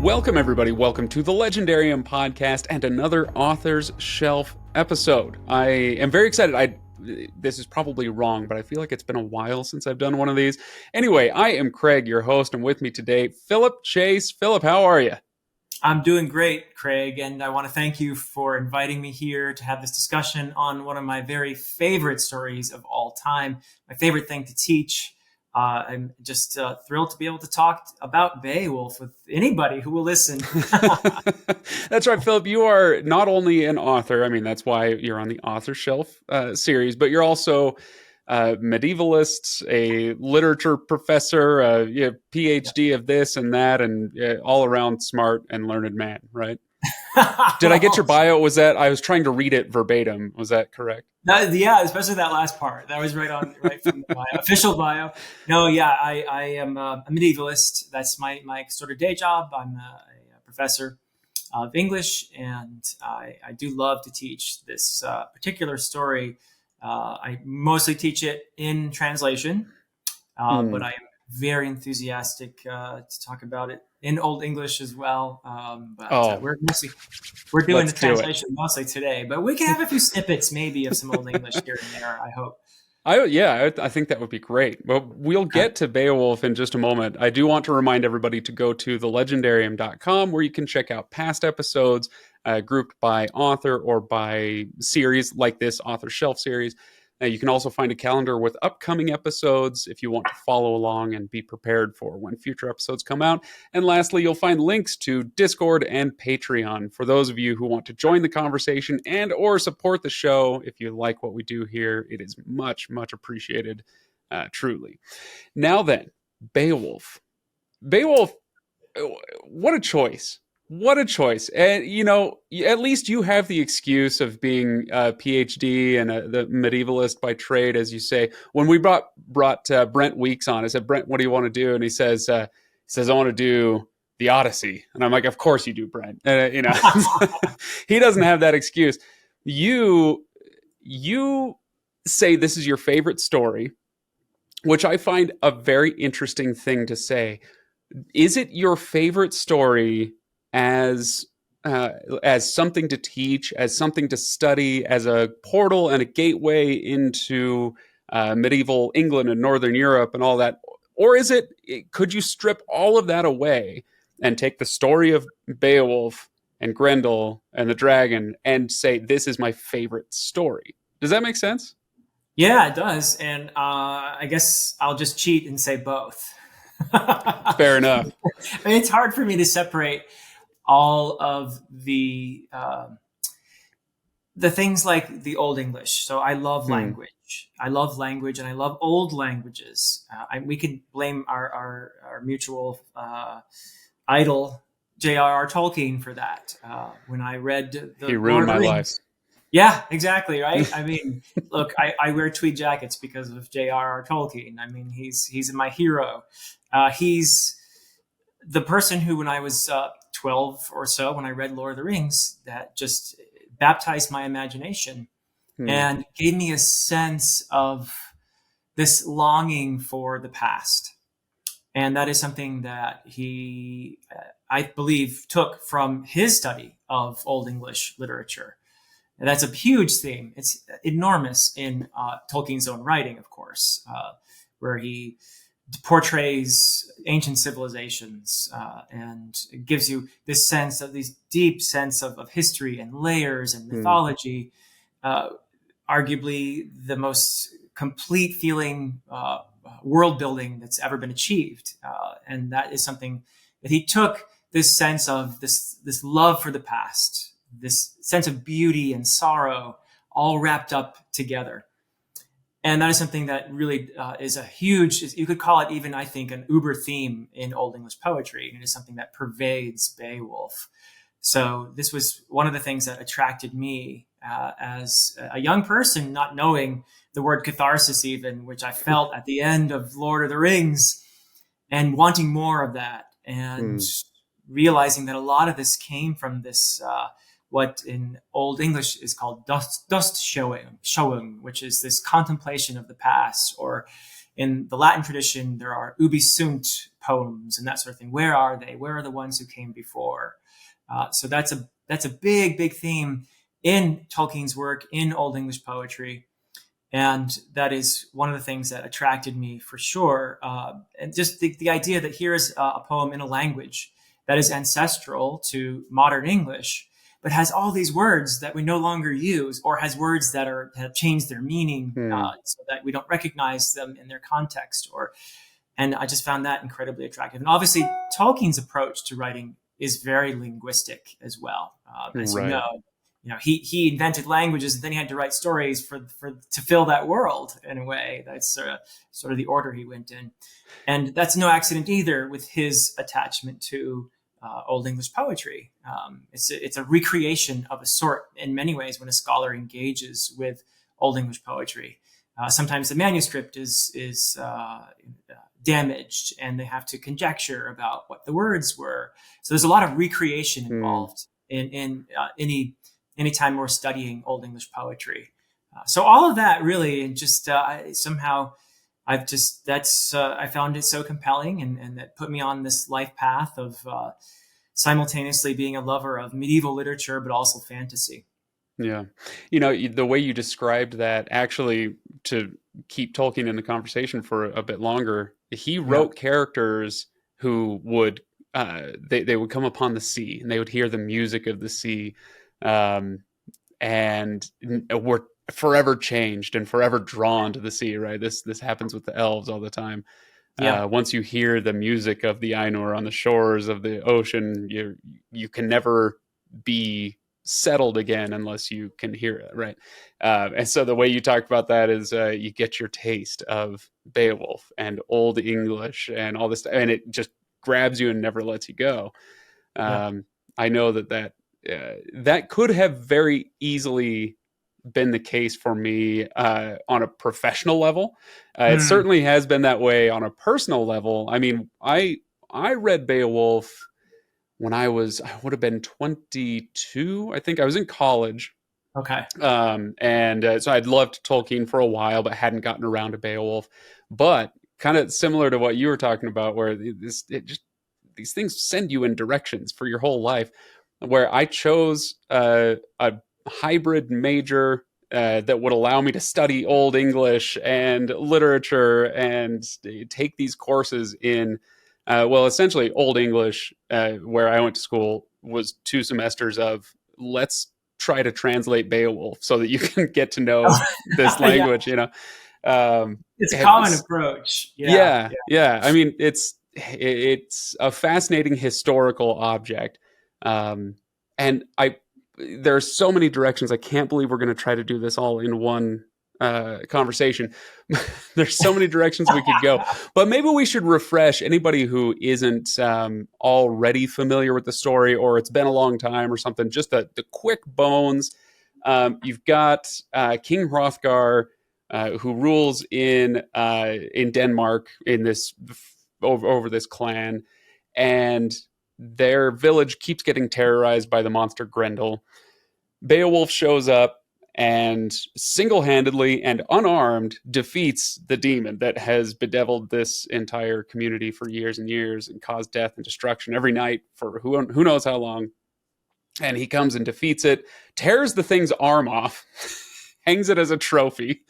Welcome, everybody. Welcome to the Legendarium Podcast and another Author's Shelf episode. I am very excited. This is probably wrong, but I feel like it's been a while since I've done one of these. Anyway, I am Craig, your host, and with me today, Philip Chase. Philip, how are you? I'm doing great, Craig, and I want to thank you for inviting me here to have this discussion on one of my very favorite stories of all time, my favorite thing to teach. I'm just thrilled to be able to talk about Beowulf with anybody who will listen. That's right, Philip. You are not only an author, I mean, that's why you're on the Author Shelf series, but you're also a medievalist, a literature professor, a PhD of this and that, and all around smart and learned man, right? Did I get your bio? I was trying to read it verbatim. Was that correct? Yeah, especially that last part. That was right from the bio, official bio. No, yeah, I am a medievalist. That's my sort of day job. I'm a professor of English, and I do love to teach this particular story. I mostly teach it in translation, but I am very enthusiastic to talk about it in Old English as well. We're doing the translation mostly today, but we can have a few snippets maybe of some Old English here and there, I hope. I think that would be great. Well, we'll get to Beowulf in just a moment. I do want to remind everybody to go to thelegendarium.com where you can check out past episodes grouped by author or by series like this Author Shelf series. You can also find a calendar with upcoming episodes if you want to follow along and be prepared for when future episodes come out. And lastly, you'll find links to Discord and Patreon for those of you who want to join the conversation and or support the show. If you like what we do here, it is much, much appreciated, truly. Now then, Beowulf. Beowulf, what a choice. What a choice. And, at least you have the excuse of being a PhD and the medievalist by trade, as you say. When we brought Brent Weeks on, I said, Brent, what do you want to do? And he says, I want to do the Odyssey. And I'm like, of course you do, Brent. He doesn't have that excuse. You say this is your favorite story, which I find a very interesting thing to say. Is it your favorite story as something to teach, as something to study, as a portal and a gateway into medieval England and Northern Europe and all that? Or could you strip all of that away and take the story of Beowulf and Grendel and the dragon and say, this is my favorite story? Does that make sense? Yeah, it does. And I guess I'll just cheat and say both. Fair enough. I mean, it's hard for me to separate all of the things like the Old English. So I love language. I love language, and I love old languages. We could blame our mutual idol, J.R.R. Tolkien, for that. When I read he ruined my life. Yeah, exactly. Right. I mean, look, I wear tweed jackets because of J.R.R. Tolkien. I mean, he's my hero. He's the person who, when I was 12 or so, when I read Lord of the Rings, that just baptized my imagination and gave me a sense of this longing for the past. And that is something that he, I believe, took from his study of Old English literature. And that's a huge theme. It's enormous in Tolkien's own writing, of course, where he portrays ancient civilizations and it gives you this sense of these deep sense of history and layers and mythology, arguably the most complete feeling world building that's ever been achieved. And that is something that he took, this sense of this love for the past, this sense of beauty and sorrow all wrapped up together. And that is something that really is a huge, you could call it even, I think, an uber theme in Old English poetry. And it is something that pervades Beowulf. So this was one of the things that attracted me as a young person, not knowing the word catharsis even, which I felt at the end of Lord of the Rings, and wanting more of that. And realizing that a lot of this came from this what in Old English is called dust showing, which is this contemplation of the past. Or in the Latin tradition, there are ubi sunt poems and that sort of thing. Where are they? Where are the ones who came before? So that's a big theme in Tolkien's work, in Old English poetry. And that is one of the things that attracted me for sure. And just the idea that here is a poem in a language that is ancestral to modern English, but has all these words that we no longer use, or has words that have changed their meaning so that we don't recognize them in their context. And I just found that incredibly attractive. And obviously, Tolkien's approach to writing is very linguistic as well. As Right. you know, he invented languages, and then he had to write stories to fill that world in a way. That's sort of the order he went in. And that's no accident either with his attachment to Old English poetry. It's a recreation of a sort in many ways when a scholar engages with Old English poetry. Sometimes the manuscript is damaged, and they have to conjecture about what the words were. So there's a lot of recreation involved in any time we're studying Old English poetry. So all of that really, and just somehow I found it so compelling, and that put me on this life path of simultaneously being a lover of medieval literature, but also fantasy. Yeah. The way you described that, actually, to keep Tolkien in the conversation for a bit longer, he wrote characters who would, they would come upon the sea, and they would hear the music of the sea, and were forever changed and forever drawn to the sea, right? This happens with the elves all the time. Once you hear the music of the Ainur on the shores of the ocean, you can never be settled again unless you can hear it, right? And so the way you talk about that is you get your taste of Beowulf and Old English and all this, and it just grabs you and never lets you go. I know that could have very easily been the case for me on a professional level. It certainly has been that way on a personal level. I mean, I read Beowulf when I would have been 22. I think I was in college. Okay. And so I'd loved Tolkien for a while, but hadn't gotten around to Beowulf. But kind of similar to what you were talking about, where these things send you in directions for your whole life, where I chose a hybrid major that would allow me to study Old English and literature and take these courses in, essentially Old English, where I went to school was 2 semesters of let's try to translate Beowulf so that you can get to know this language, It's a common approach. Yeah. I mean, it's a fascinating historical object. And there's so many directions. I can't believe we're going to try to do this all in one conversation. There's so many directions we could go, but maybe we should refresh anybody who isn't already familiar with the story, or it's been a long time or something, just the quick bones. You've got King Hrothgar, who rules in Denmark in this over this clan, and their village keeps getting terrorized by the monster Grendel. Beowulf shows up and single-handedly and unarmed defeats the demon that has bedeviled this entire community for years and years and caused death and destruction every night for who knows how long. And he comes and defeats it, tears the thing's arm off, hangs it as a trophy.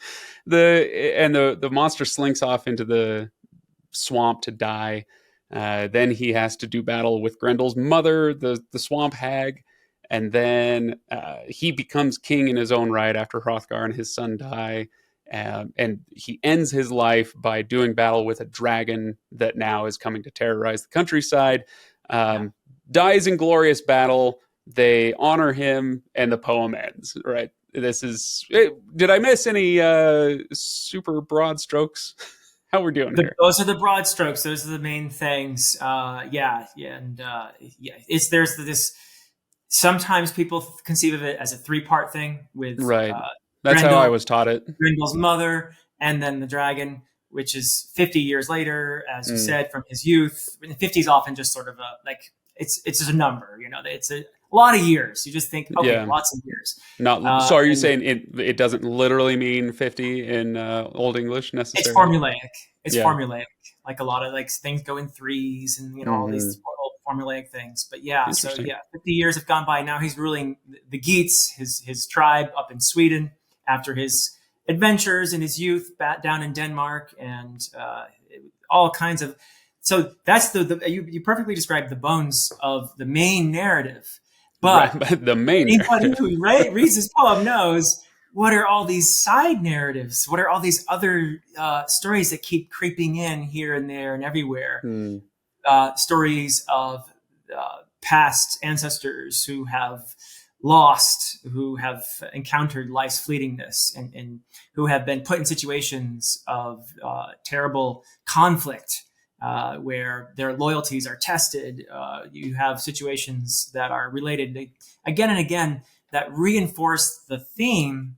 The monster slinks off into the swamp to die. Then he has to do battle with Grendel's mother, the swamp hag, and then he becomes king in his own right after Hrothgar and his son die. And he ends his life by doing battle with a dragon that now is coming to terrorize the countryside. Dies in glorious battle. They honor him, and the poem ends. Right. Did I miss any super broad strokes? How we're doing here? Those are the broad strokes. Those are the main things. There's this. Sometimes people conceive of it as a 3-part thing with right. That's Grendel, how I was taught it. Grendel's mother, and then the dragon, which is 50 years later, as you said, from his youth. 50 is often just sort of it's just a number. It's a lot of years. You just think, okay, Yeah. lots of years. Not so. Are you And saying it doesn't literally mean 50 in Old English it's necessarily? formulaic. It's Yeah. formulaic. Like a lot of like things go in threes and all Hmm. these old formulaic things. But yeah, so Interesting. yeah, 50 years have gone by. Now he's ruling the Geats, his tribe up in Sweden after his adventures in his youth down in Denmark and all kinds of. So that's you perfectly described the bones of the main narrative. Right, But but the main anybody narrative. who reads this poem knows what are all these side narratives? What are all these other stories that keep creeping in here and there and everywhere? Hmm. Stories of past ancestors who have lost, who have encountered life's fleetingness, and who have been put in situations of terrible conflict where their loyalties are tested. You have situations that are related again and again that reinforce the theme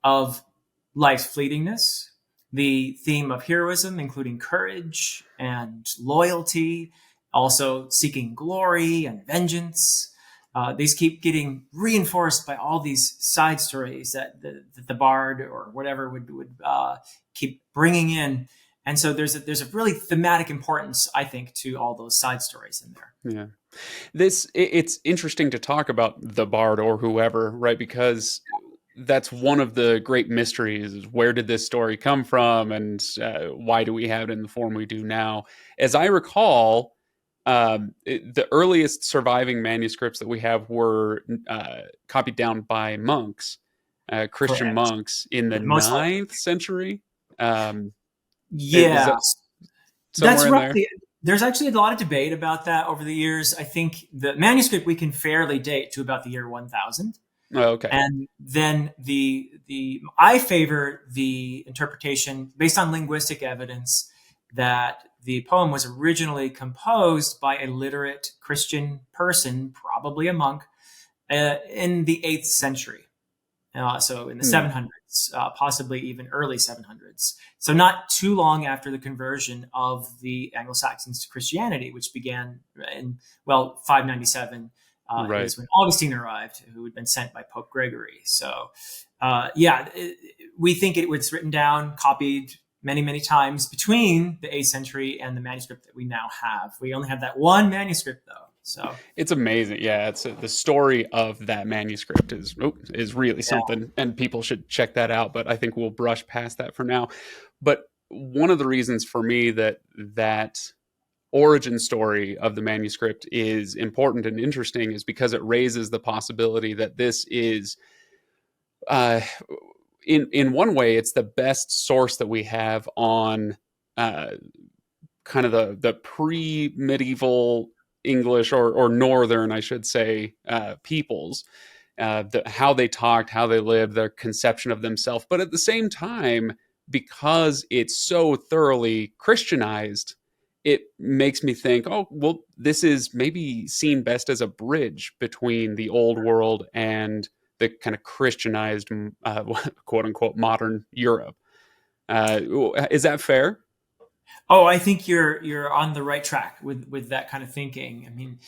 of life's fleetingness, the theme of heroism, including courage and loyalty, also seeking glory and vengeance. These keep getting reinforced by all these side stories that the bard or whatever would keep bringing in. And so there's a really thematic importance, I think, to all those side stories in there. Yeah. It's interesting to talk about the bard or whoever, right? Because that's one of the great mysteries is where did this story come from and why do we have it in the form we do now? As I recall, the earliest surviving manuscripts that we have were copied down by monks, Christian Correct. monks in the Most likely. 9th century. Is Yeah, that that's somewhere in there? roughly. There's actually a lot of debate about that over the years. I think the manuscript we can fairly date to about the year 1000. Oh, okay. And then I favor the interpretation based on linguistic evidence that the poem was originally composed by a literate Christian person, probably a monk, in the 8th century. So in the 700s, possibly even early 700s. So not too long after the conversion of the Anglo-Saxons to Christianity, which began in, 597. Right. Is when Augustine arrived, who had been sent by Pope Gregory. So, we think it was written down, copied many, many times between the 8th century and the manuscript that we now have. We only have that one manuscript, though. So it's amazing. Yeah, it's the story of that manuscript is really something, and people should check that out. But I think we'll brush past that for now. But one of the reasons for me that origin story of the manuscript is important and interesting is because it raises the possibility that this is in one way it's the best source that we have on kind of the pre-medieval English or northern, I should say, peoples, how they talked, how they lived, their conception of themselves. But at the same time, because it's so thoroughly Christianized, it makes me think, oh, well, this is maybe seen best as a bridge between the old world and the kind of Christianized, quote unquote, modern Europe. Is that fair? Oh, I think you're on the right track with that kind of thinking. I mean,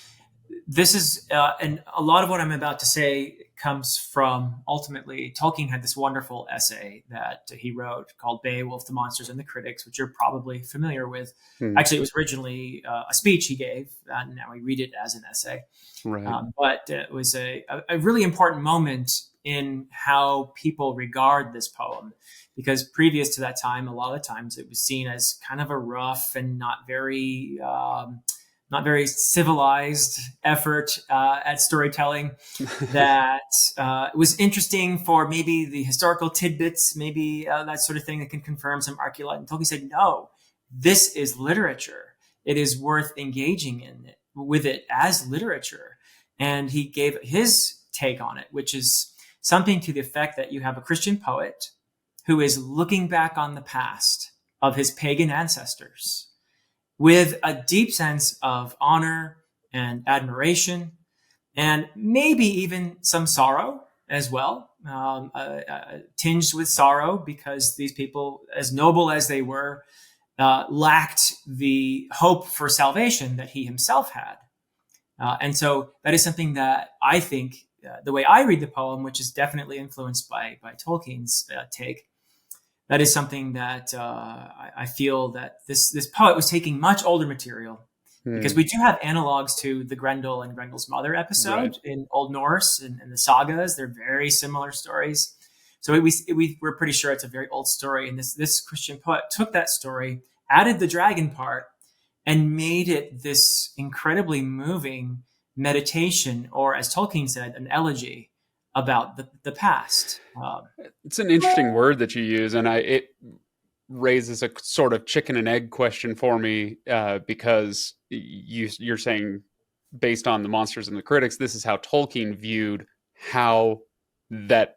this is and a lot of what I'm about to say comes from ultimately Tolkien had this wonderful essay that he wrote called Beowulf, the Monsters and the Critics, which you're probably familiar with. Actually, it was originally a speech he gave, and now we read it as an essay. Right. But it was a really important moment in how people regard this poem, because previous to that time, a lot of times it was seen as kind of a rough and not very civilized effort at storytelling that was interesting for maybe the historical tidbits, maybe that sort of thing that can confirm some archaeology. And Tolkien said, no, this is literature. It is worth engaging with it as literature. And he gave his take on it, which is something to the effect that you have a Christian poet who is looking back on the past of his pagan ancestors with a deep sense of honor and admiration, and maybe even some sorrow as well, tinged with sorrow because these people, as noble as they were, lacked the hope for salvation that he himself had. And so that is something that I think, the way I read the poem, which is definitely influenced by Tolkien's take, that is something that I feel that this poet was taking much older material, because we do have analogs to the Grendel and Grendel's mother episode in Old Norse and the sagas. They're very similar stories. So we're pretty sure it's a very old story. And this Christian poet took that story, added the dragon part, and made it this incredibly moving meditation, or as Tolkien said, an elegy about the past. It's an interesting word that you use, and it raises a sort of chicken and egg question for me, because you're saying, based on the Monsters and the Critics, this is how Tolkien viewed how that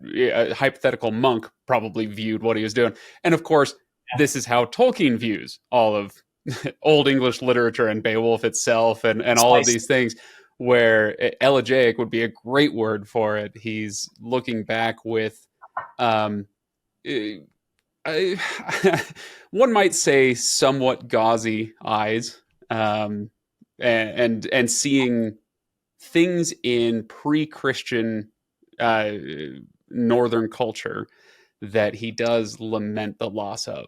hypothetical monk probably viewed what he was doing. And of course, this is how Tolkien views all of Old English literature and Beowulf itself and all of these things, where elegiac would be a great word for it. He's looking back with, one might say, somewhat gauzy eyes, and seeing things in pre-Christian Northern culture that he does lament the loss of,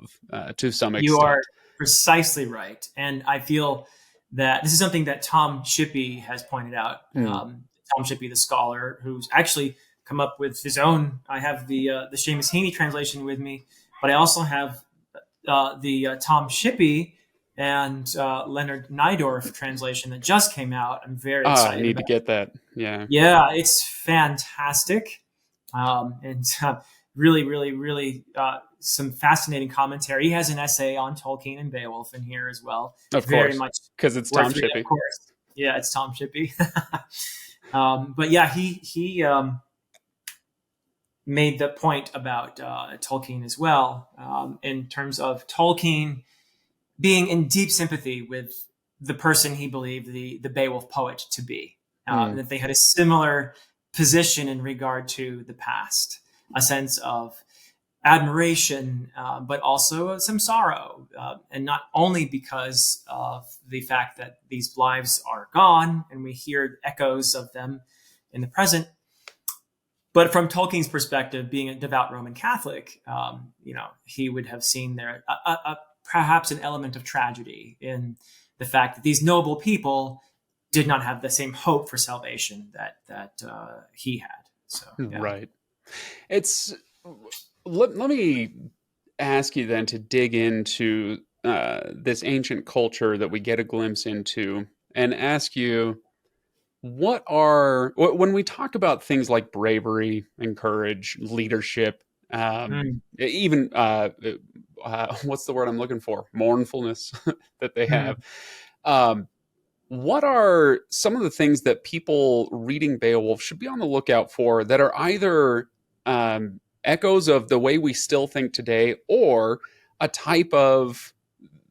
to some extent. You are precisely right. And I feel that this is something that Tom Shippey has pointed out. Tom Shippey, the scholar, who's actually come up with his own. I have the Seamus Heaney translation with me, but I also have the Tom Shippey and Leonard Nydorf translation that just came out. I'm very excited. I need to get that. Yeah. Yeah, it's fantastic. And really, really, really some fascinating commentary. He has an essay on Tolkien and Beowulf in here as well. Of course, because it's Tom Shippey. Of course. Yeah, it's Tom Shippey. But yeah, he made the point about Tolkien as well, in terms of Tolkien being in deep sympathy with the person he believed the Beowulf poet to be. That they had a similar position in regard to the past, a sense of admiration, but also some sorrow, and not only because of the fact that these lives are gone and we hear echoes of them in the present, but from Tolkien's perspective, being a devout Roman Catholic, he would have seen there perhaps an element of tragedy in the fact that these noble people did not have the same hope for salvation that he had. So, yeah. Right. Let me ask you then to dig into this ancient culture that we get a glimpse into, and ask you, when we talk about things like bravery and courage, leadership, even what's the word I'm looking for? Mournfulness that they have. What are some of the things that people reading Beowulf should be on the lookout for that are either echoes of the way we still think today, or a type of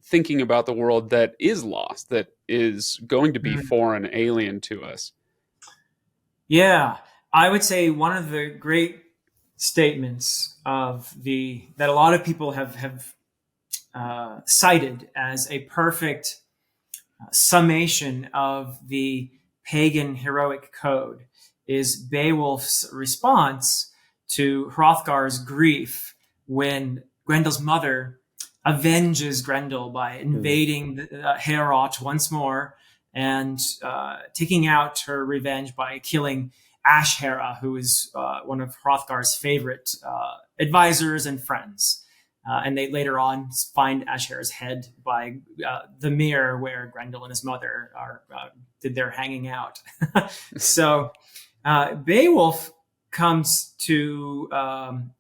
thinking about the world that is lost, that is going to be foreign, alien to us? Yeah, I would say one of the great statements that a lot of people have cited as a perfect summation of the pagan heroic code is Beowulf's response to Hrothgar's grief when Grendel's mother avenges Grendel by invading Heorot once more and taking out her revenge by killing Ashera, who is one of Hrothgar's favorite advisors and friends. And they later on find Ashera's head by the mere where Grendel and his mother did their hanging out. So Beowulf comes to,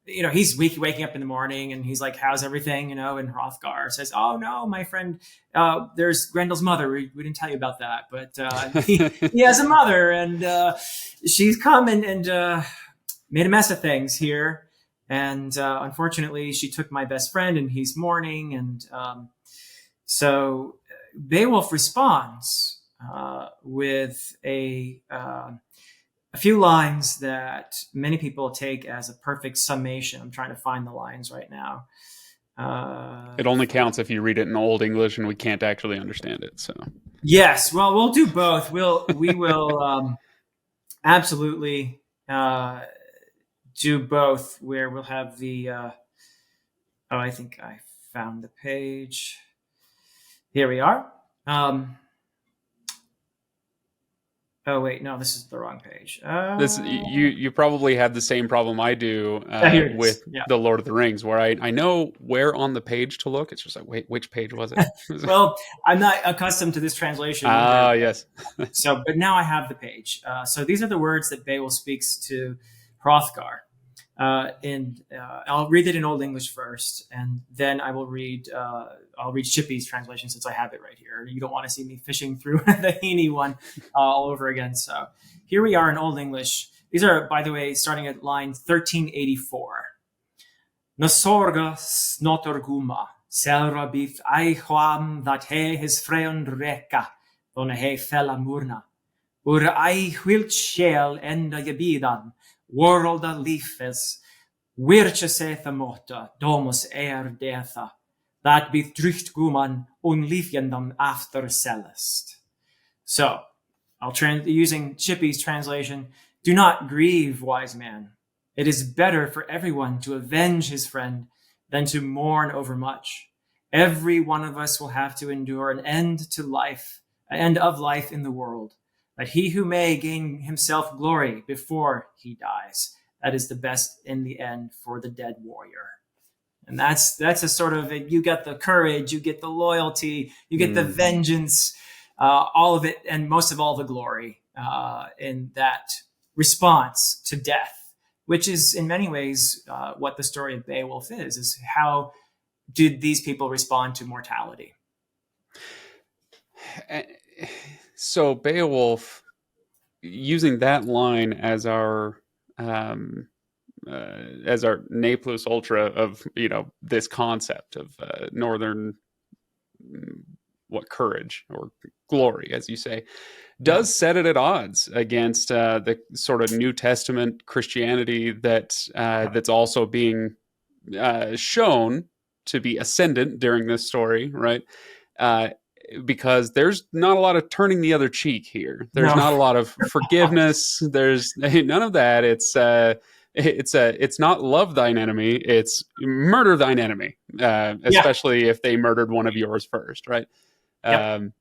he's waking up in the morning and he's like, how's everything? And Hrothgar says, oh no, my friend, there's Grendel's mother. We didn't tell you about that, but he has a mother, and she's come and made a mess of things here. And unfortunately, she took my best friend and he's mourning. And so Beowulf responds with a few lines that many people take as a perfect summation. I'm trying to find the lines right now. It only counts if you read it in Old English, and we can't actually understand it. So Yes, well, we'll do both. We will absolutely do both. Where we'll have the oh, I think I found the page. Here we are. Oh wait, no, this is the wrong page. This you probably had the same problem I do Here it with is. Yeah. the Lord of the Rings, where I know where on the page to look. It's just like, wait, which page was it? Well, I'm not accustomed to this translation Ah, either. yes. So, but now I have the page. So these are the words that Beowulf speaks to Hrothgar. I'll read it in Old English first, and then I'll read Chippy's translation since I have it right here. You don't want to see me fishing through the Heaney one all over again. So here we are in Old English. These are, by the way, starting at line 1384. Nasorga snotorguma, selrabith aichwam that he his freund reka, don he fella murna. Ur ei hwilt själ enda gebidan, worlda lifes, wirche setha mota, domus detha, that be drucht guman unlifjendam after celest. So, using Chippy's translation, do not grieve, wise man. It is better for everyone to avenge his friend than to mourn over much. Every one of us will have to endure an end of life in the world. But he who may gain himself glory before he dies, that is the best in the end for the dead warrior. And that's a sort of, you get the courage, you get the loyalty, you get the vengeance, all of it, and most of all the glory in that response to death, which is in many ways what the story of Beowulf is how did these people respond to mortality? So Beowulf, using that line as our ne plus ultra of this concept of northern courage or glory, as you say, does set it at odds against the sort of New Testament Christianity that's also being shown to be ascendant during this story, right? Because there's not a lot of turning the other cheek here. There's not a lot of forgiveness. There's none of that. It's not love thine enemy. It's murder thine enemy, especially if they murdered one of yours first, right? Yep.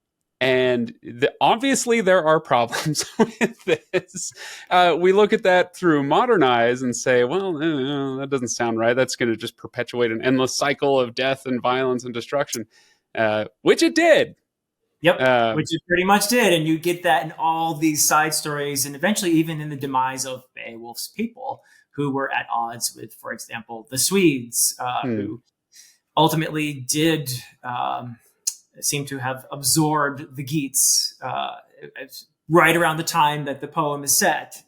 And obviously there are problems with this. We look at that through modern eyes and say, well, that doesn't sound right. That's going to just perpetuate an endless cycle of death and violence and destruction, which it did. Yep, which it pretty much did. And you get that in all these side stories, and eventually even in the demise of Beowulf's people, who were at odds with, for example, the Swedes, who ultimately did seem to have absorbed the Geats right around the time that the poem is set.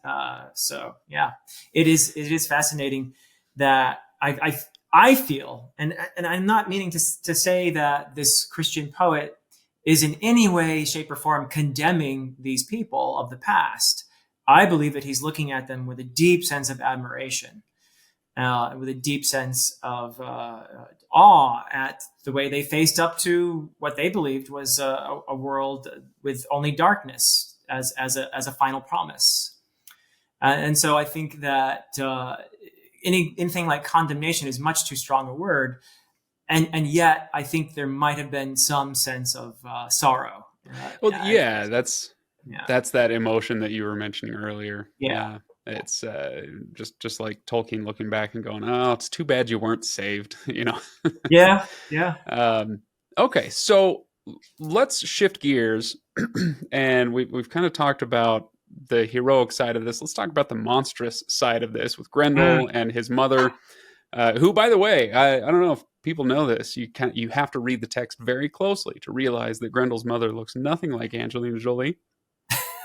So yeah, it is fascinating that I feel, and I'm not meaning to say that this Christian poet is in any way, shape, or form condemning these people of the past. I believe that he's looking at them with a deep sense of admiration, with a deep sense of awe at the way they faced up to what they believed was a world with only darkness as a final promise. And so I think that anything like condemnation is much too strong a word. And yet I think there might have been some sense of sorrow. That's that emotion that you were mentioning earlier. Yeah. It's just like Tolkien looking back and going, oh, it's too bad you weren't saved, Yeah. Okay, so let's shift gears, and we've kind of talked about the heroic side of this. Let's talk about the monstrous side of this with Grendel and his mother, who, by the way, I don't know if people know this. You have to read the text very closely to realize that Grendel's mother looks nothing like Angelina Jolie.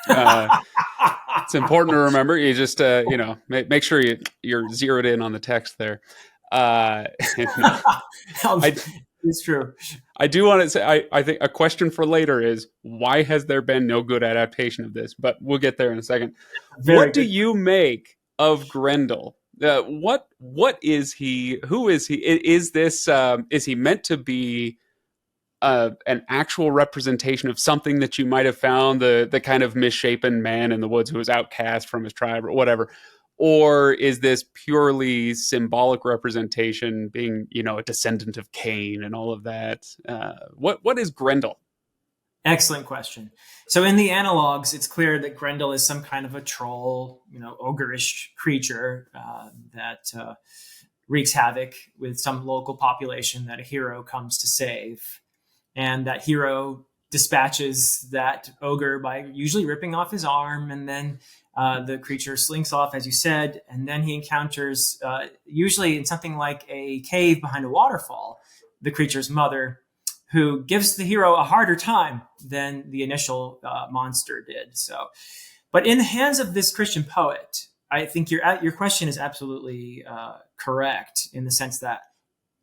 It's important to remember. You just make sure you're zeroed in on the text there. It's true. I do want to say I think a question for later is, why has there been no good adaptation of this? But we'll get there in a second. What do you make of Grendel? What is he? Who is he? Is he meant to be an actual representation of something that you might have found, the kind of misshapen man in the woods who was outcast from his tribe or whatever? Or is this purely symbolic representation, being, a descendant of Cain and all of that? What is Grendel? Excellent question. So in the analogs, it's clear that Grendel is some kind of a troll, ogreish creature that wreaks havoc with some local population that a hero comes to save. And that hero dispatches that ogre by usually ripping off his arm, and then the creature slinks off, as you said, and then he encounters, usually in something like a cave behind a waterfall, the creature's mother, who gives the hero a harder time than the initial monster did. But in the hands of this Christian poet, I think your question is absolutely correct, in the sense that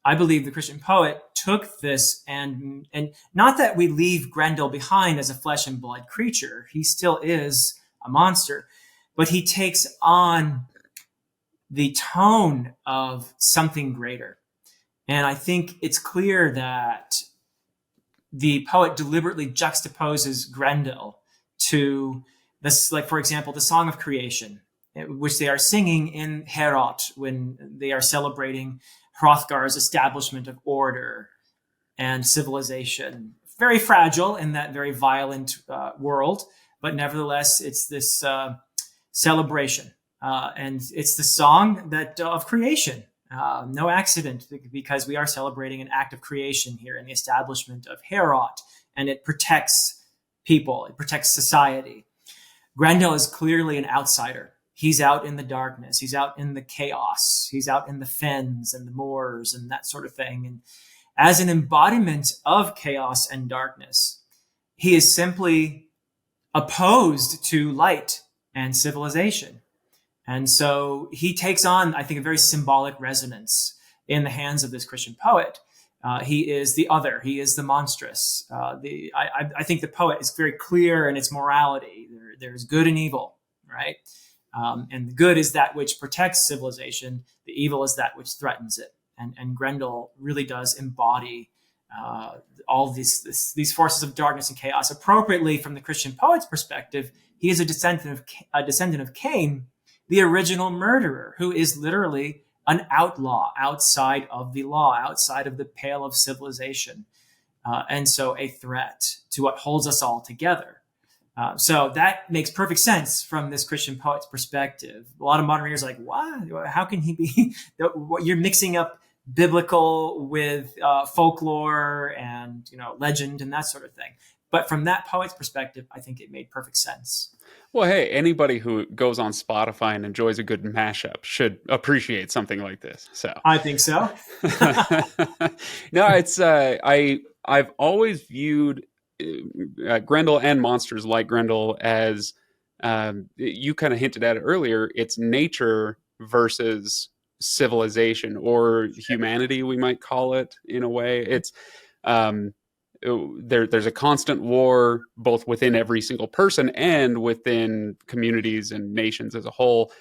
I believe the Christian poet took this, and not that we leave Grendel behind as a flesh and blood creature. He still is a monster, but he takes on the tone of something greater. And I think it's clear that the poet deliberately juxtaposes Grendel to this, like, for example, the Song of Creation, which they are singing in Heorot when they are celebrating Hrothgar's establishment of order and civilization. Very fragile in that very violent world, but nevertheless, it's this celebration. And it's the song of creation. No accident, because we are celebrating an act of creation here in the establishment of Heorot, and it protects people, it protects society. Grendel is clearly an outsider. He's out in the darkness, he's out in the chaos, he's out in the fens and the moors and that sort of thing. And as an embodiment of chaos and darkness, he is simply opposed to light and civilization. And so he takes on, I think, a very symbolic resonance in the hands of this Christian poet. He is the other. He is the monstrous. I think the poet is very clear in its morality. There's good and evil, right? And the good is that which protects civilization. The evil is that which threatens it. And Grendel really does embody all these forces of darkness and chaos. Appropriately, from the Christian poet's perspective, he is a descendant of Cain, the original murderer, who is literally an outlaw outside of the law, outside of the pale of civilization. And so a threat to what holds us all together. So that makes perfect sense from this Christian poet's perspective. A lot of modern readers are like, what? How can he be? You're mixing up biblical with folklore and legend and that sort of thing. But from that poet's perspective, I think it made perfect sense. Well, hey, anybody who goes on Spotify and enjoys a good mashup should appreciate something like this. So I think so. No, it's I've always viewed Grendel and monsters like Grendel as you kind of hinted at it earlier. It's nature versus civilization, or humanity, we might call it, in a way. It's there's a constant war, both within every single person and within communities and nations as a whole,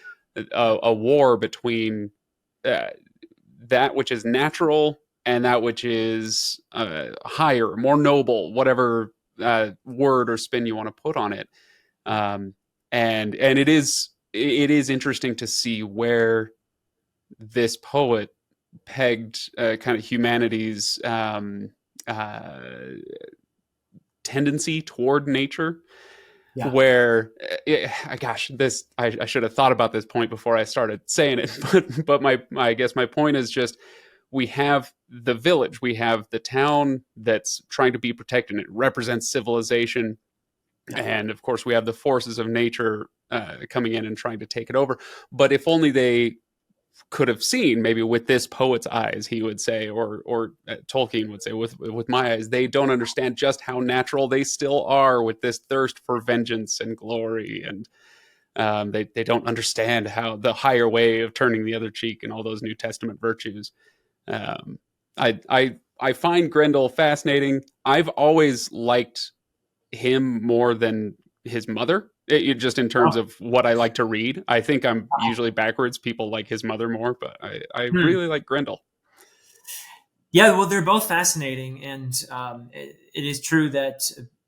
a war between that which is natural and that which is higher, more noble, whatever word or spin you want to put on it. And it is interesting to see where this poet pegged kind of humanity's tendency toward nature. Yeah. Where, gosh, I should have thought about this point before I started saying it, but I guess my point is just, we have the village, we have the town that's trying to be protected, and it represents civilization. Yeah. And of course we have the forces of nature coming in and trying to take it over. But if only they could have seen, maybe with this poet's eyes, he would say, or Tolkien would say, with my eyes, they don't understand just how natural they still are with this thirst for vengeance and glory. And they don't understand how the higher way of turning the other cheek and all those New Testament virtues. I find Grendel fascinating. I've always liked him more than his mother. Just in terms of what I like to read. I think I'm usually backwards. People like his mother more, but I really like Grendel. Yeah, well, they're both fascinating, and it is true that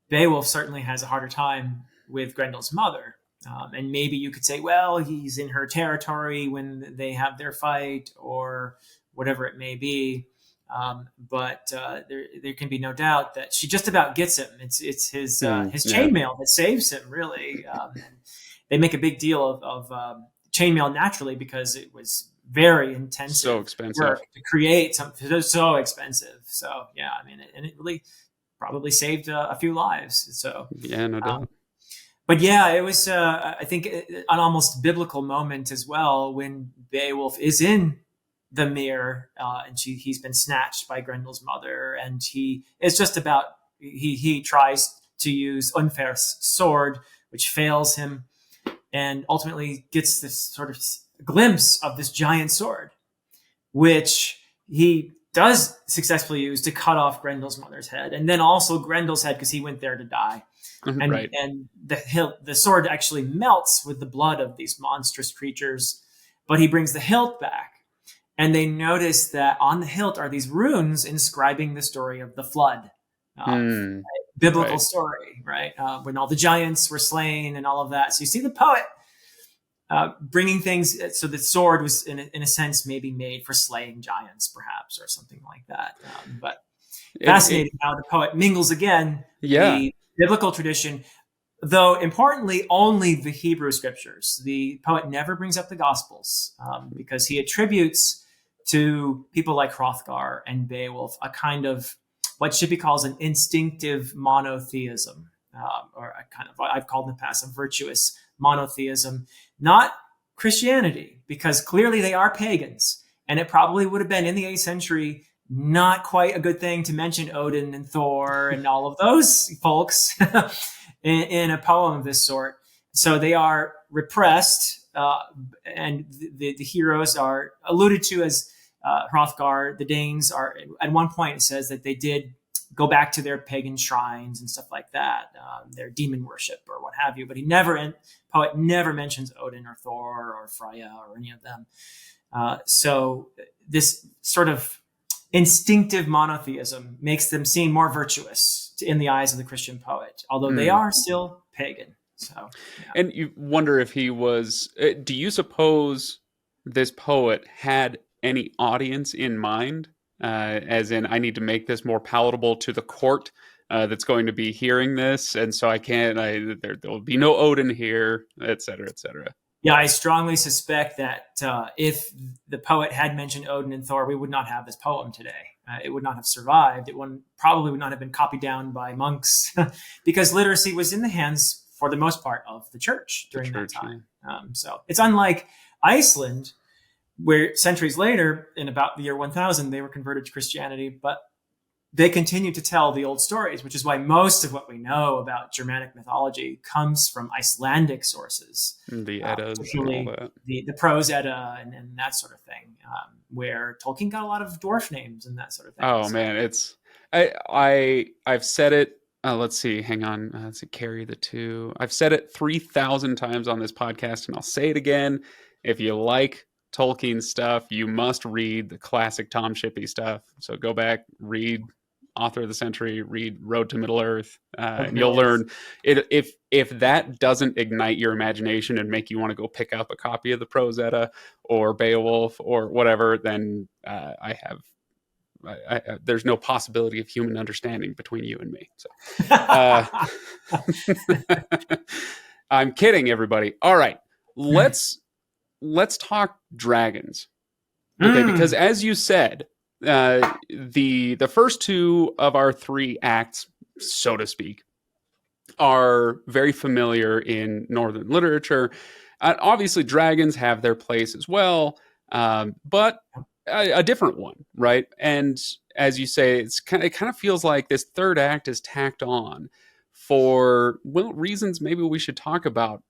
Beowulf certainly has a harder time with Grendel's mother. And maybe you could say, well, he's in her territory when they have their fight, or whatever it may be. But there can be no doubt that she just about gets him. It's his Yeah. chainmail that saves him, really. And they make a big deal of chainmail naturally because it was very intensive, So expensive work to create something. It was so expensive. So yeah, I mean, and it really probably saved a few lives. So yeah, no doubt. but yeah, it was, I think, an almost biblical moment as well when Beowulf is in the mere, and he's been snatched by Grendel's mother, and it's just about he tries to use Unfer's sword, which fails him, and ultimately gets this sort of glimpse of this giant sword, which he does successfully use to cut off Grendel's mother's head, and then also Grendel's head because he went there to die. And, Right. and the sword actually melts with the blood of these monstrous creatures, but he brings the hilt back. And they notice that on the hilt are these runes inscribing the story of the flood, biblical Right. story, right? When all the giants were slain and all of that. So you see the poet bringing things. So the sword was, in a sense, maybe made for slaying giants, perhaps, or something like that. But fascinating how the poet mingles again the biblical tradition, though importantly, only the Hebrew scriptures. The poet never brings up the Gospels because he attributes to people like Hrothgar and Beowulf a kind of what Shippey calls an instinctive monotheism, or a kind of what I've called in the past a virtuous monotheism, not Christianity, because clearly they are pagans. And it probably would have been in the 8th century not quite a good thing to mention Odin and Thor and all of those folks in a poem of this sort. So they are repressed, and the heroes are alluded to as Hrothgar. The Danes are, at one point it says that they did go back to their pagan shrines and stuff like that, their demon worship or what have you. But poet never mentions Odin or Thor or Freya or any of them. So this sort of instinctive monotheism makes them seem more virtuous in the eyes of the Christian poet, although they are still pagan. So, yeah. And you wonder if he was. Do you suppose this poet had any audience in mind? As in, I need to make this more palatable to the court that's going to be hearing this, and so I can't. There will be no Odin here, et cetera, et cetera. Yeah, I strongly suspect that if the poet had mentioned Odin and Thor, we would not have this poem today. It would not have survived. Probably would not have been copied down by monks because literacy was in the hands, for the most part, of the church during that time. Yeah. So it's unlike Iceland, where centuries later, in about the year 1000, they were converted to Christianity, but they continue to tell the old stories, which is why most of what we know about Germanic mythology comes from Icelandic sources. The Eddas, particularly and all that. The prose Edda and that sort of thing, where Tolkien got a lot of dwarf names and that sort of thing. Oh, so, man, it's I've said it. Let's see, hang on. Let's see, carry the two. I've said it 3,000 times on this podcast, and I'll say it again. If you like Tolkien stuff, you must read the classic Tom Shippey stuff. So go back, read Author of the Century, read Road to Middle Earth, and you'll learn it. If that doesn't ignite your imagination and make you want to go pick up a copy of the Prose Edda or Beowulf or whatever, then there's no possibility of human understanding between you and me. So I'm kidding, everybody. All right, let's talk dragons. Okay, because as you said, the first two of our three acts, so to speak, are very familiar in Northern literature. Obviously, dragons have their place as well, but a different one, right? And as you say, it kind of feels like this third act is tacked on for reasons maybe we should talk about.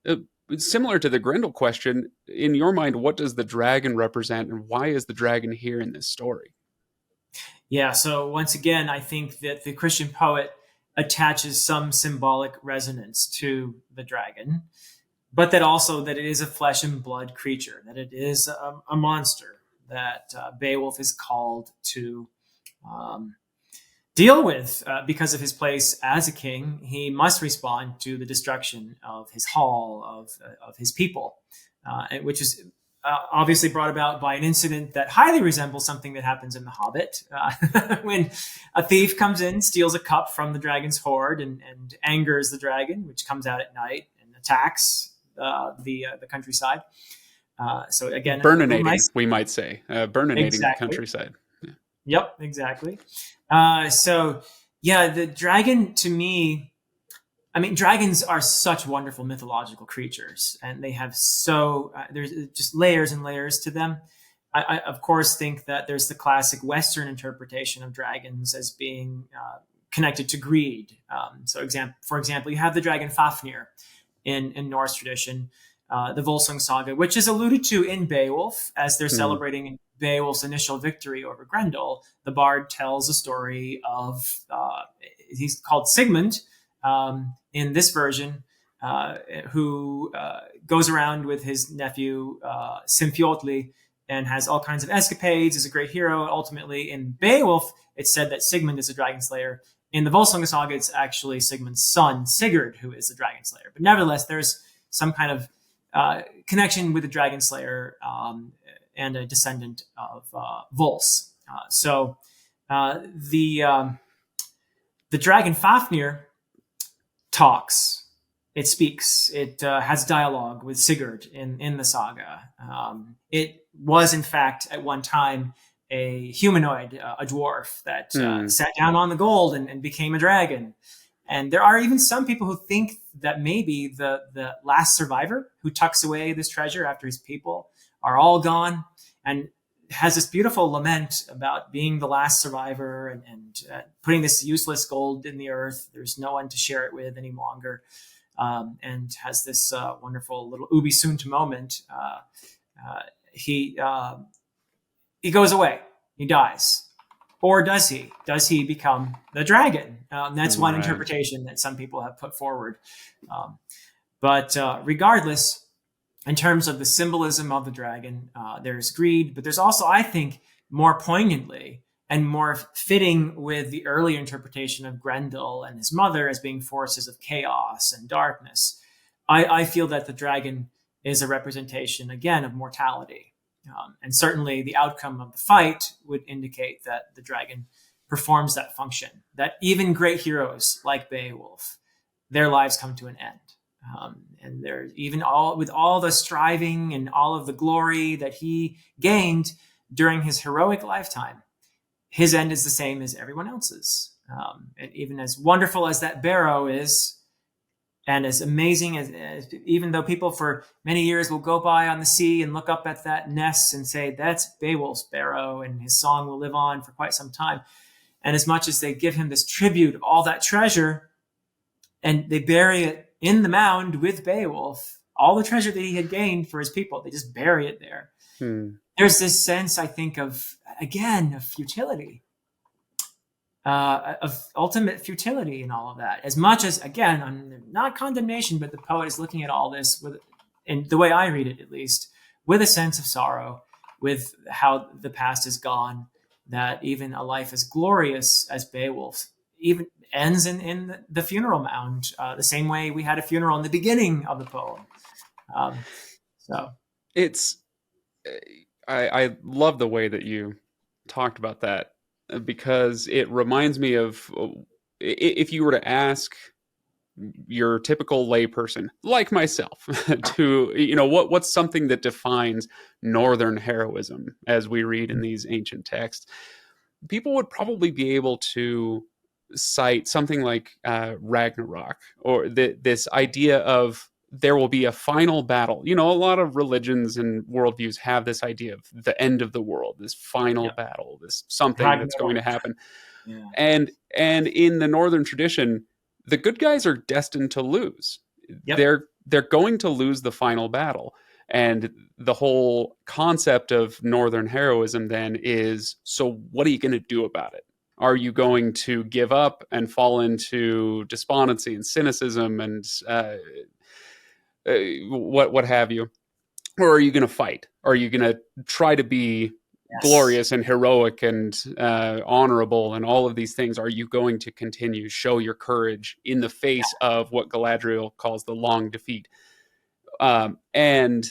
Similar to the Grendel question, in your mind, what does the dragon represent, and why is the dragon here in this story? Yeah, so once again, I think that the Christian poet attaches some symbolic resonance to the dragon, but that it is a flesh and blood creature, that it is a monster, that Beowulf is called to deal with because of his place as a king. He must respond to the destruction of his hall, of his people, which is obviously brought about by an incident that highly resembles something that happens in The Hobbit, when a thief comes in, steals a cup from the dragon's hoard, and angers the dragon, which comes out at night and attacks the countryside. So again, burninating, we might say, burninating exactly. the countryside. Yeah. Yep, exactly. So yeah, the dragon, to me, I mean, dragons are such wonderful mythological creatures, and they have there's just layers and layers to them. I of course think that there's the classic Western interpretation of dragons as being connected to greed. For example, you have the dragon Fafnir in Norse tradition, the Volsung saga, which is alluded to in Beowulf as they're celebrating Beowulf's initial victory over Grendel. The bard tells a story of, he's called Sigmund in this version, who goes around with his nephew Sinfiotli and has all kinds of escapades, is a great hero. Ultimately, in Beowulf, it's said that Sigmund is a dragon slayer. In the Volsung saga, it's actually Sigmund's son, Sigurd, who is the dragon slayer. But nevertheless, there's some kind of connection with the dragon slayer and a descendant of Vols. So the dragon Fafnir talks. It speaks. It has dialogue with Sigurd in the saga. It was, in fact, at one time a humanoid, a dwarf that sat down on the gold and became a dragon. And there are even some people who think that maybe the last survivor who tucks away this treasure after his people are all gone, and has this beautiful lament about being the last survivor and putting this useless gold in the earth. There's no one to share it with any longer, and has this wonderful little ubi sunt moment. He goes away. He dies. Or does he? Does he become the dragon? That's one interpretation that some people have put forward. But regardless, in terms of the symbolism of the dragon, there's greed, but there's also, I think, more poignantly and more fitting with the early interpretation of Grendel and his mother as being forces of chaos and darkness. I feel that the dragon is a representation, again, of mortality. And certainly the outcome of the fight would indicate that the dragon performs that function, that even great heroes like Beowulf, their lives come to an end. And they're even with all the striving and all of the glory that he gained during his heroic lifetime, his end is the same as everyone else's. And even as wonderful as that barrow is, and as amazing as even though people for many years will go by on the sea and look up at that nest and say, that's Beowulf's barrow, and his song will live on for quite some time. And as much as they give him this tribute of all that treasure, and they bury it in the mound with Beowulf, all the treasure that he had gained for his people, they just bury it there. There's this sense, I think, of futility. Of ultimate futility in all of that. As much as, again, not condemnation, but the poet is looking at all this with, in the way I read it at least, with a sense of sorrow, with how the past is gone, that even a life as glorious as Beowulf even ends in the funeral mound, the same way we had a funeral in the beginning of the poem. So it's, I love the way that you talked about that, because it reminds me of, if you were to ask your typical layperson like myself to, what's something that defines northern heroism as we read in these ancient texts, people would probably be able to cite something like Ragnarok, or this idea of there will be a final battle. A lot of religions and worldviews have this idea of the end of the world, this final battle, this something that's going to happen. Yeah. And in the northern tradition, the good guys are destined to lose. They're going to lose the final battle. And the whole concept of northern heroism then is, so what are you going to do about it? Are you going to give up and fall into despondency and cynicism and what have you? Or are you going to fight? Are you going to try to be Yes. glorious and heroic and honorable and all of these things, are you going to continue show your courage in the face of what Galadriel calls the long defeat? And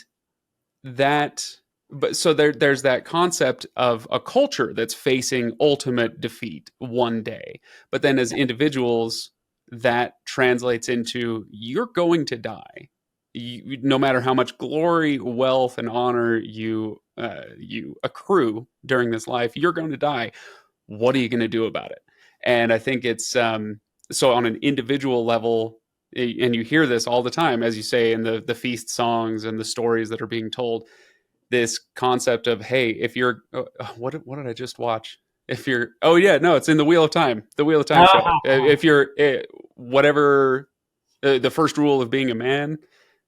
that, but so there's that concept of a culture that's facing ultimate defeat one day, but then as individuals, that translates into you're going to die. No matter how much glory, wealth, and honor you accrue during this life, you're going to die. What are you going to do about it? And I think it's so on an individual level, and you hear this all the time, as you say, in the feast songs and the stories that are being told. This concept of, hey, if you're what did I just watch? If you're oh yeah, no, it's in the Wheel of Time show. If you're whatever the first rule of being a man,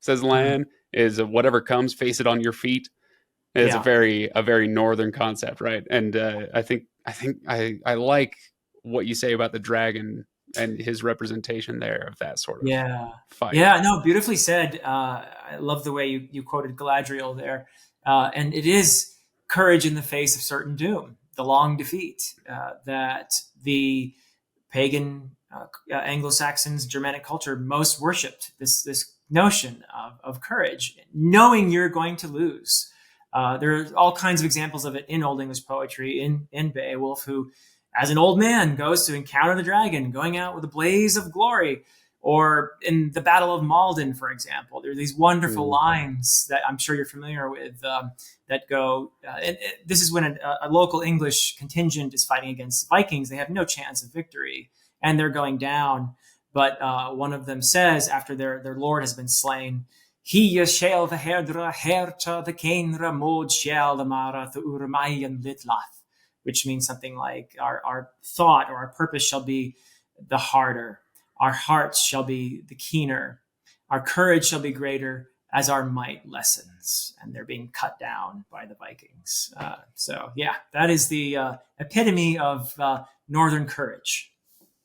says Lan, is whatever comes, face it on your feet. It's Yeah. a very northern concept, right? And I like what you say about the dragon and his representation there of that sort of Yeah. fight. Yeah. No, beautifully said. I love the way you quoted Galadriel there. And it is courage in the face of certain doom, the long defeat that the pagan Anglo-Saxons, Germanic culture most worshipped. This notion of courage, knowing you're going to lose. There are all kinds of examples of it in Old English poetry, in Beowulf, who, as an old man, goes to encounter the dragon, going out with a blaze of glory. Or in the Battle of Malden, for example, there are these wonderful lines that I'm sure you're familiar with that go, this is when a local English contingent is fighting against Vikings. They have no chance of victory and they're going down. But one of them says, after their lord has been slain, He shall the herdra herta the kenra mod shall the mara the urmayan litlath, which means something like our thought or our purpose shall be the harder. Our hearts shall be the keener. Our courage shall be greater as our might lessens. And they're being cut down by the Vikings. So, yeah, that is the epitome of Northern courage.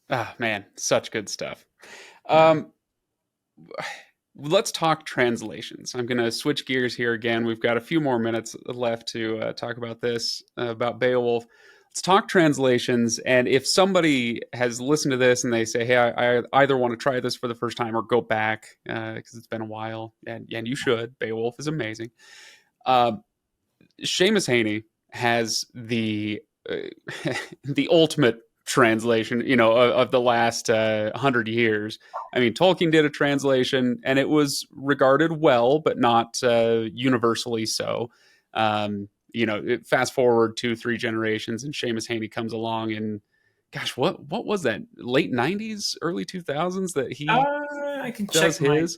Ah, man, such good stuff. Let's talk translations. I'm going to switch gears here again. We've got a few more minutes left to talk about this, about Beowulf. Let's talk translations. And if somebody has listened to this and they say, hey, I either want to try this for the first time or go back because it's been a while, and you should. Beowulf is amazing. Seamus Heaney has the the ultimate translation, of the last 100 years. I mean, Tolkien did a translation, and it was regarded well, but not universally so. Fast forward 2-3 generations, and Seamus Heaney comes along, and gosh, what was that? Late 90s, early 2000s that he I can does check his.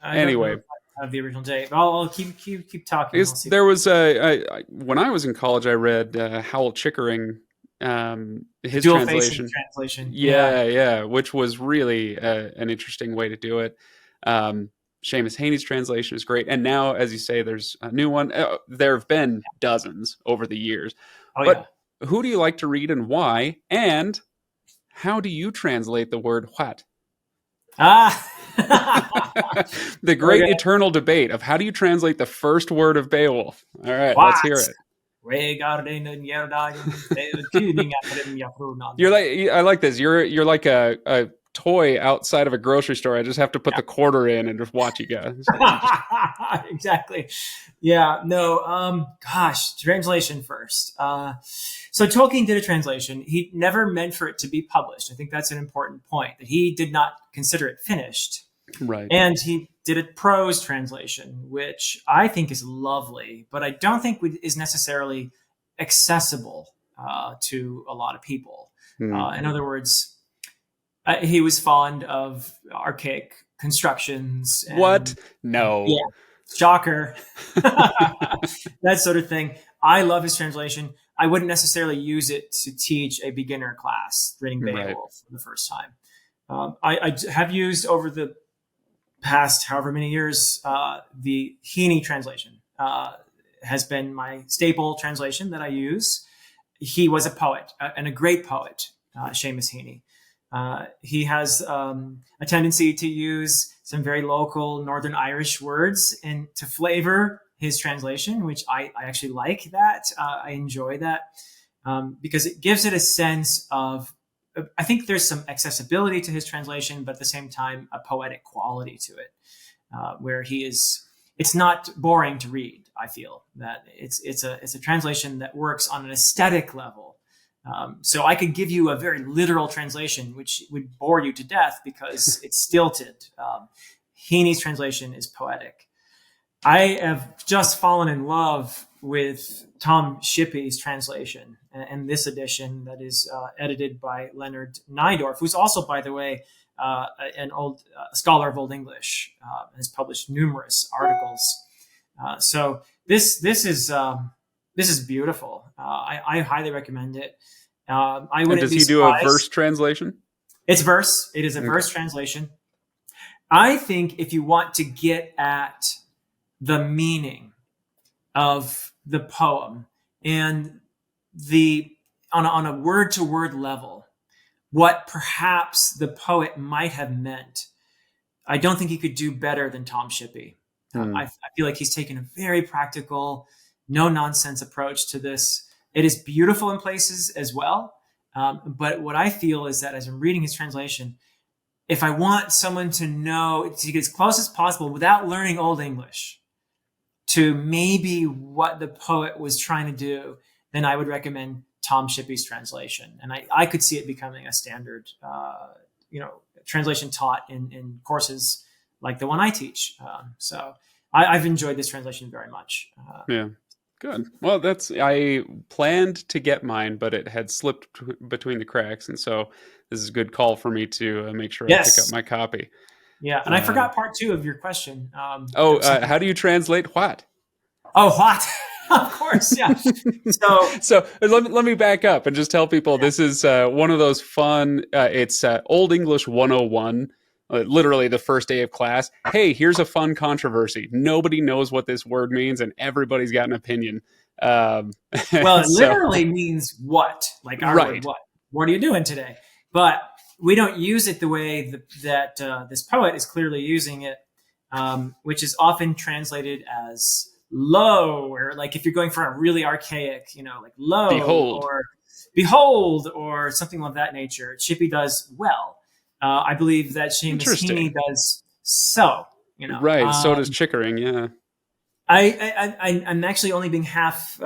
I Anyway, don't know if I have the original date, but I'll keep talking. We'll see. there was when I was in college, I read Howell Chickering, his Dual translation. translation. Yeah, which was really an interesting way to do it. Seamus Heaney's translation is great, and now, as you say, there's a new one. There have been dozens over the years. But who do you like to read and why? And how do you translate the word "what"? The great eternal debate of how do you translate the first word of Beowulf? All right, let's hear it. You're like, I like this. You're like a toy outside of a grocery store. I just have to put the quarter in and just watch you go. Exactly. Yeah. No. Gosh. Translation first. So Tolkien did a translation. He never meant for it to be published. I think that's an important point, that he did not consider it finished. Right. And he did a prose translation, which I think is lovely, but I don't think is necessarily accessible to a lot of people. In other words, he was fond of archaic constructions. And, what? No. Yeah. Shocker. That sort of thing. I love his translation. I wouldn't necessarily use it to teach a beginner class reading Beowulf for the first time. I have used over the past however many years the Heaney translation has been my staple translation that I use. He was a poet and a great poet, Seamus Heaney. He has a tendency to use some very local Northern Irish words and to flavor his translation, which I actually like that. I enjoy that because it gives it a sense of, I think there's some accessibility to his translation, but at the same time, a poetic quality to it, where it's not boring to read. I feel that it's a translation that works on an aesthetic level. So I could give you a very literal translation, which would bore you to death because it's stilted. Heaney's translation is poetic. I have just fallen in love with Tom Shippey's translation and this edition that is edited by Leonard Nydorf, who's also, by the way, an old scholar of Old English, and has published numerous articles. So this is beautiful. I highly recommend it. I wouldn't does be he do surprised. a verse translation? It's verse. It is a verse translation. I think if you want to get at the meaning of the poem and on a word to word level, what perhaps the poet might have meant, I don't think you could do better than Tom Shippey. I feel like he's taken a very practical, no nonsense approach to this. It is beautiful in places as well. But what I feel is that as I'm reading his translation, if I want someone to know, to get as close as possible without learning Old English to maybe what the poet was trying to do, then I would recommend Tom Shippey's translation. And I could see it becoming a standard, translation taught in courses like the one I teach. So I've enjoyed this translation very much. Yeah. Good. Well, I planned to get mine, but it had slipped between the cracks. And so this is a good call for me to make sure I pick up my copy. Yeah. And I forgot part 2 of your question. How do you translate what? Oh, what? Of course. Yeah. So let me back up and just tell people this is one of those fun, it's Old English 101. Literally the first day of class. Hey, here's a fun controversy. Nobody knows what this word means, and everybody's got an opinion. Well, it literally means what? Like our word, what? What are you doing today? But we don't use it the way that this poet is clearly using it, which is often translated as low, or like if you're going for a really archaic, like low, behold, or something of that nature. Shippey does well. I believe that Seamus Heaney does so. Right. So does Chickering. Yeah. I'm actually only being half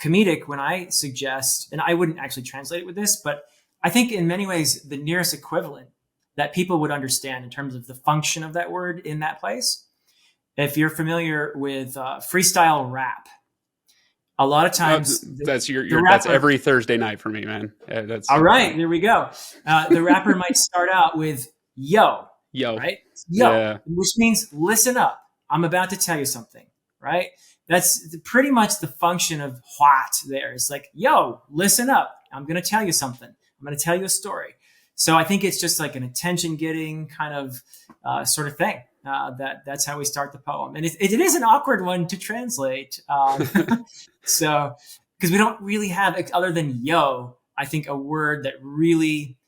comedic when I suggest, and I wouldn't actually translate it with this, but I think in many ways the nearest equivalent that people would understand in terms of the function of that word in that place. If you're familiar with freestyle rap, a lot of times that's that's every Thursday night for me, man. That's all right. There we go. The rapper might start out with yo, right? Yo, which means listen up. I'm about to tell you something, right? That's pretty much the function of what there. It's like, yo, listen up. I'm going to tell you something. I'm going to tell you a story. So I think it's just like an attention-getting kind of sort of thing. That's how we start the poem, and it is an awkward one to translate. So because we don't really have, other than yo, I think a word that really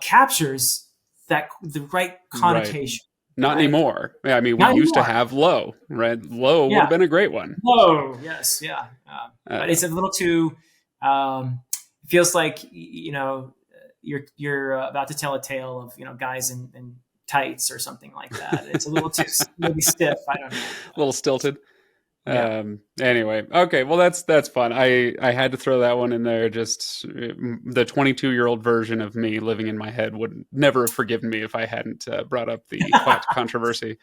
captures the right connotation. Right. Not anymore. Yeah, I mean, we used to have low, right? Low would have been a great one. Low, yes, yeah. But it's a little too. It feels like you're about to tell a tale of guys in tights or something like that. It's a little too maybe stiff. I don't know. A little stilted. Yeah. Anyway, okay. Well, that's fun. I had to throw that one in there. Just the 22-year-old version of me living in my head would never have forgiven me if I hadn't brought up the controversy.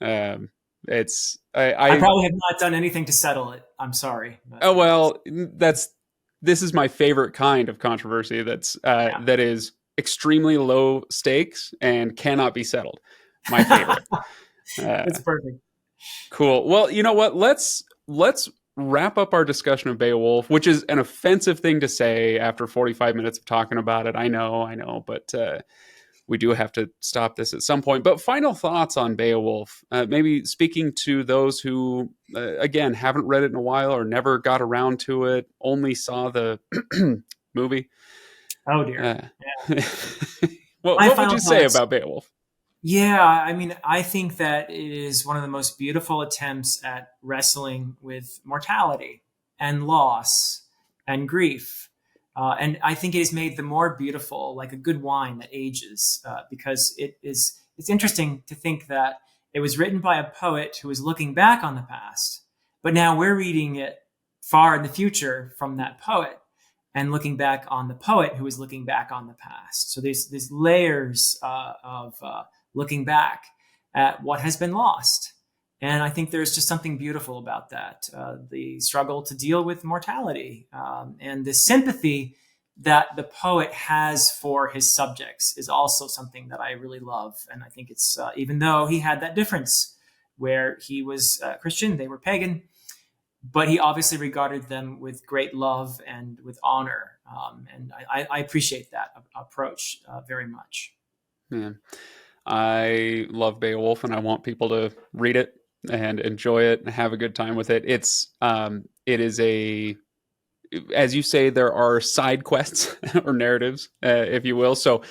I probably have not done anything to settle it. I'm sorry. Oh well, this is my favorite kind of controversy. That is extremely low stakes and cannot be settled. My favorite. That's perfect. Cool. Well, you know what? Let's wrap up our discussion of Beowulf, which is an offensive thing to say after 45 minutes of talking about it. I know, but we do have to stop this at some point. But final thoughts on Beowulf, maybe speaking to those who, again, haven't read it in a while or never got around to it, only saw the movie. Oh, dear. What would you say about Beowulf? Yeah, I mean, I think that it is one of the most beautiful attempts at wrestling with mortality and loss and grief. And I think it is made the more beautiful, like a good wine that ages, because it's interesting to think that it was written by a poet who was looking back on the past, but now we're reading it far in the future from that poet and looking back on the poet who was looking back on the past. So there's these layers of looking back at what has been lost. And I think there's just something beautiful about that. The struggle to deal with mortality and the sympathy that the poet has for his subjects is also something that I really love. And I think it's, even though he had that difference where he was Christian, they were pagan, but he obviously regarded them with great love and with honor. And I appreciate that approach very much. Yeah. I love Beowulf, and I want people to read it and enjoy it and have a good time with it. It is a, as you say, there are side quests or narratives, if you will. So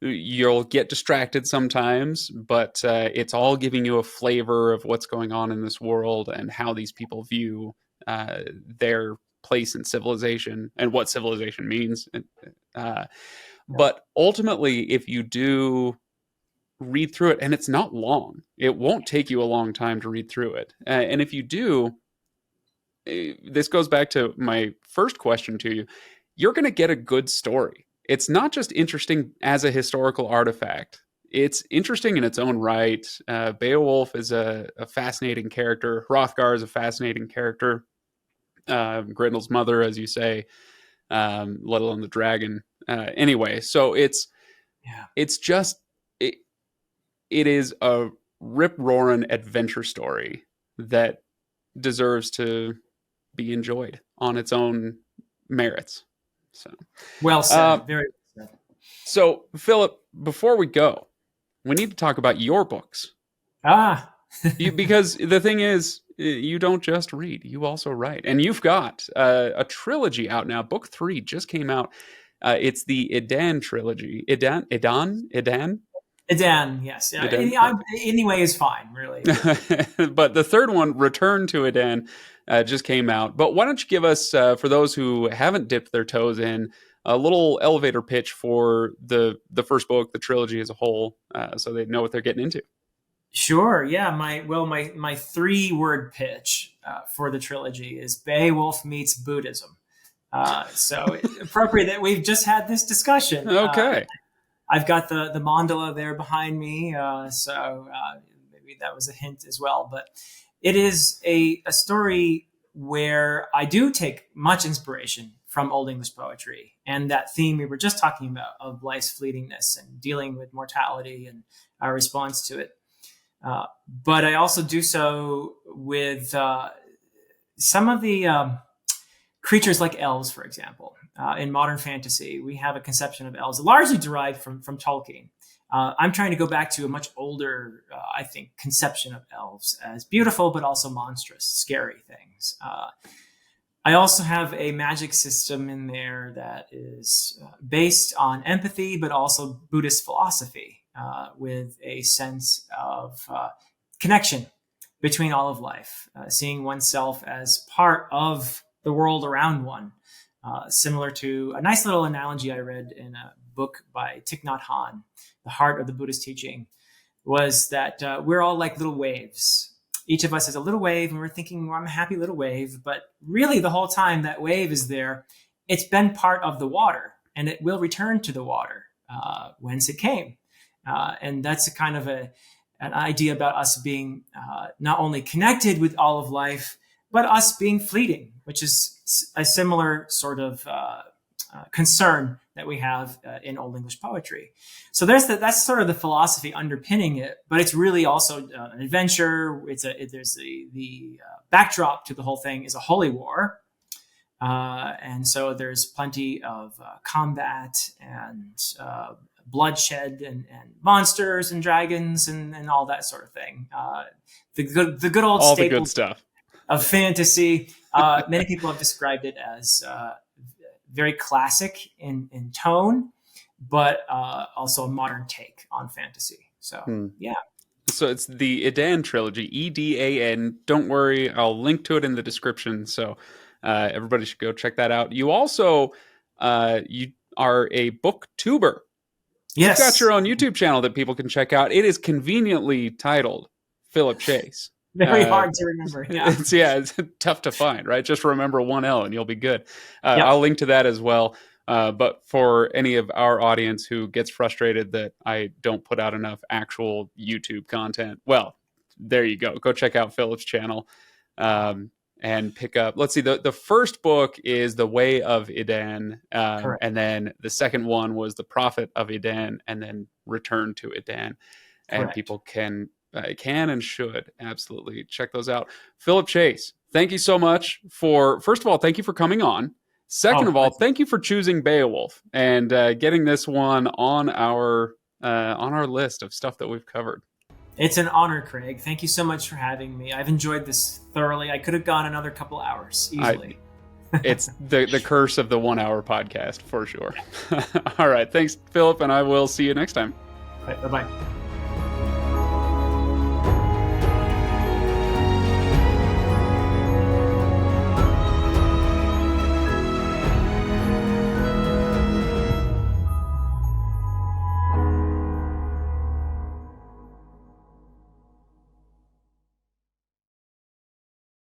you'll get distracted sometimes, but it's all giving you a flavor of what's going on in this world and how these people view their place in civilization and what civilization means. But ultimately, if you do read through it, and it's not long, it won't take you a long time to read through it. And if you do, this goes back to my first question to you, you're going to get a good story. It's not just interesting as a historical artifact. It's interesting in its own right. Beowulf is a fascinating character. Hrothgar is a fascinating character. Grendel's mother, as you say, let alone the dragon. Anyway, so it's just it, it is a rip-roaring adventure story that deserves to be enjoyed on its own merits. So Well said. Very well said. So, Philip, before we go, we need to talk about your books. Because the thing is, you don't just read, you also write. And you've got a trilogy out now. Book 3 just came out. It's the Edan trilogy. Edan? Edan, yes. Yeah. Anyway is fine, really. But the third one, Return to Edan, just came out. But why don't you give us, for those who haven't dipped their toes in, a little elevator pitch for the first book, the trilogy as a whole, so they know what they're getting into. Sure. Yeah. My 3-word pitch for the trilogy is Beowulf meets Buddhism. So it's appropriate that we've just had this discussion. Okay. I've got the mandala there behind me, so maybe that was a hint as well. But it is a story where I do take much inspiration from Old English poetry and that theme we were just talking about of life's fleetingness and dealing with mortality and our response to it. But I also do so with some of the creatures like elves, for example. In modern fantasy, we have a conception of elves largely derived from Tolkien. I'm trying to go back to a much older, I think, conception of elves as beautiful, but also monstrous, scary things. I also have a magic system in there that is based on empathy, but also Buddhist philosophy, with a sense of connection between all of life, seeing oneself as part of the world around one. Similar to a nice little analogy I read in a book by Thich Nhat Hanh, The Heart of the Buddhist Teaching, was that we're all like little waves. Each of us is a little wave, and we're thinking, well, I'm a happy little wave. But really, the whole time that wave is there, it's been part of the water, and it will return to the water whence it came. And that's a kind of an idea about us being not only connected with all of life, but us being fleeting, which is a similar sort of concern that we have in Old English poetry. So that's sort of the philosophy underpinning it, but it's really also an adventure. There's the backdrop to the whole thing is a holy war. And so there's plenty of combat and bloodshed and monsters and dragons and all that sort of thing. The good old all staple the good stuff of fantasy. Many people have described it as very classic in tone, but also a modern take on fantasy. So yeah. So it's the Edan trilogy, Edan. Don't worry, I'll link to it in the description. So everybody should go check that out. You also you are a booktuber. You've got Yes. your own YouTube channel that people can check out. It is conveniently titled Philip Chase. Very hard to remember. Yeah. It's tough to find, right? Just remember one L and you'll be good. Yep. I'll link to that as well. But for any of our audience who gets frustrated that I don't put out enough actual YouTube content, well, there you go. Go check out Philip's channel and pick up. Let's see. The first book is The Way of Edan. And then the second one was The Prophet of Edan, and then Return to Edan. And Correct. people can and should absolutely check those out. Philip Chase, thank you so much for, first of all, thank you for coming on. Second of all, thank you for choosing Beowulf and getting this one on our list of stuff that we've covered. It's an honor, Craig. Thank you so much for having me. I've enjoyed this thoroughly. I could have gone another couple hours easily. It's the curse of the 1 hour podcast for sure. All right. Thanks, Philip, and I will see you next time. Bye-bye.